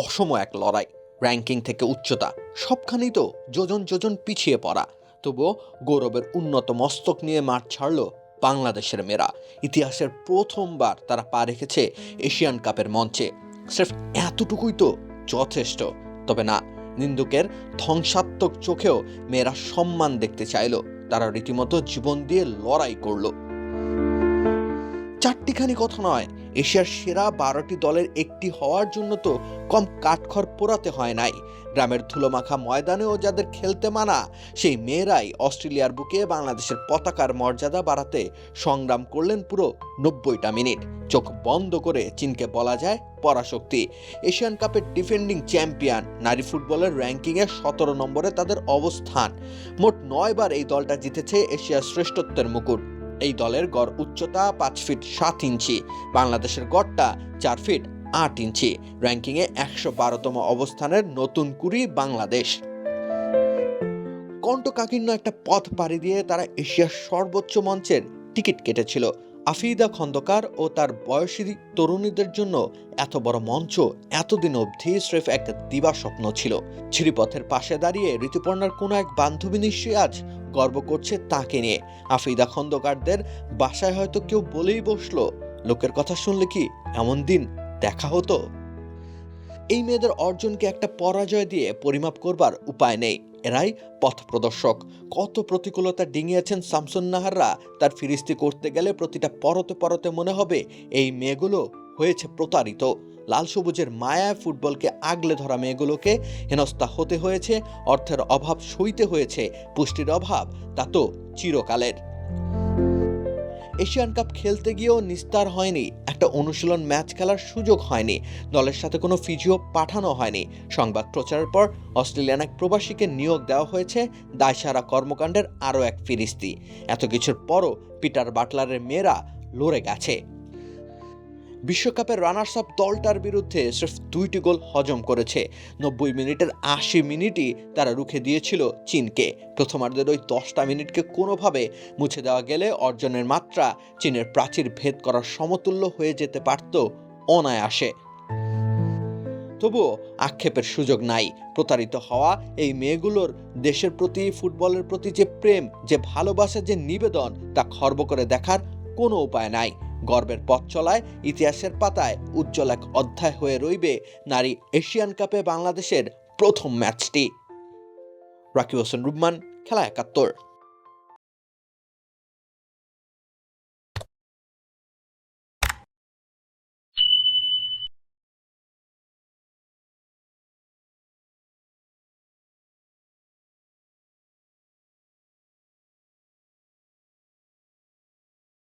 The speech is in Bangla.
অসম এক লড়াই। র্যাঙ্কিং থেকে উচ্চতা সবখানেই তো যোজন যোজন পিছিয়ে পড়া। তবুও গৌরবের উন্নত মস্তক নিয়ে মাঠ ছাড়ল বাংলাদেশের মেয়েরা। ইতিহাসের প্রথমবার তারা পা রেখেছে এশিয়ান কাপের মঞ্চে। স্রেফ এতটুকুই তো যথেষ্ট। তবে না, নিন্দুকের ধ্বংসাত্মক চোখেও মেয়েরা সম্মান দেখতে চাইল। তারা রীতিমতো জীবন দিয়ে লড়াই করলো। চারটিখানি কথা নয়, এশিয়ার সেরা 12টি দলের একটি হওয়ার জন্য তো কম কাঠখড় পোড়াতে হয় নাই। গ্রামের ধুলোমাখা ময়দানেও যাদের খেলতে মানা, সেই মেয়েরাই অস্ট্রেলিয়ার বুকে বাংলাদেশের পতাকার মর্যাদা বাড়াতে সংগ্রাম করলেন পুরো 90টা মিনিট। চোখ বন্ধ করে চীনকে বলা যায় পরাশক্তি। এশিয়ান কাপের ডিফেন্ডিং চ্যাম্পিয়ন নারী ফুটবলের র্যাঙ্কিংয়ে 17 নম্বরে তাদের অবস্থান। মোট 9 বার এই দলটা জিতেছে এশিয়ার শ্রেষ্ঠত্বের মুকুট। এই দলের গড় উচ্চতা 5 ফিট 7 ইঞ্চি, বাংলাদেশের গড়টা 4 ফিট 8 ইঞ্চি। র্যাঙ্কিংয়ে 112তম অবস্থানের নতুন কুড়ি বাংলাদেশ। কণ্ঠকাকীর্ণ একটা পথ পাড়ি দিয়ে তারা এশিয়ার সর্বোচ্চ মঞ্চের টিকিট কেটেছিল। আফিদা খন্দকার ও তার বয়সী তরুণীদের জন্য এত বড় মঞ্চ এতদিন অবধি স্রেফ এক দিবা স্বপ্ন ছিল। ছিড়িপথের পাশে দাঁড়িয়ে ঋতুপর্ণার কোনো এক বান্ধবী নিশ্চয়ই আজ গর্ব করছে তাকে নিয়ে। আফিদা খন্দকারদের বাসায় হয়তো কেউ বলেই বসলো, লোকের কথা শুনলে কি এমন দিন দেখা হতো? এই মেয়েদের অর্জনকে একটা পরাজয় দিয়ে পরিমাপ করবার উপায় নেই। এরাই পথ প্রদর্শক। কত প্রতিকূলতা ডিঙিয়েছেন শামসুন নাহাররা। তার ফিরিস্তি করতে গেলে প্রতিটা পরতে পরতে মনে হবে এই মেয়েগুলো হয়েছে প্রতারিত। লাল সবুজের মায়ায় ফুটবলকে আগলে ধরা মেয়েগুলোকে হেনস্থা হতে হয়েছে, অর্থের অভাব সইতে হয়েছে, পুষ্টির অভাব তা তো চিরকালের। এশিয়ান কাপ খেলতে গিয়েও নিস্তার হয়নি, একটা অনুশীলন ম্যাচ খেলার সুযোগ হয়নি, দলের সাথে কোনো ফিজিও পাঠানো হয়নি। সংবাদ প্রচারের পর অস্ট্রেলিয়ান এক প্রবাসীকে নিয়োগ দেওয়া হয়েছে দায়সারা কর্মকাণ্ডের আরও এক ফিরিস্তি। এত কিছুর পরও পিটার বাটলারের মেয়েরা লড়ে গেছে। বিশ্বকাপের রানার্স আপ দলটার বিরুদ্ধে স্রেফ 2টি গোল হজম করেছে। 90 মিনিটের 80 মিনিটই তারা রুখে দিয়েছিল চীনকে। প্রথমার্ধের ওই 10টা মিনিটকে কোনোভাবে মুছে দেওয়া গেলে অর্জনের মাত্রা চীনের প্রাচীর ভেদ করার সমতুল্য হয়ে যেতে পারত অনায়াসে। তবুও আক্ষেপের সুযোগ নাই। প্রতারিত হওয়া এই মেয়েগুলোর দেশের প্রতি, ফুটবলের প্রতি যে প্রেম, যে ভালোবাসা, যে নিবেদন, তা খর্ব করে দেখার কোনো উপায় নাই। গর্বের পথ চলায় ইতিহাসের পাতায় উজ্জ্বল এক অধ্যায় হয়ে রইবে নারী এশিয়ান কাপে বাংলাদেশের প্রথম ম্যাচটি। রাকিব হোসেন রুম্মান, খেলা 71।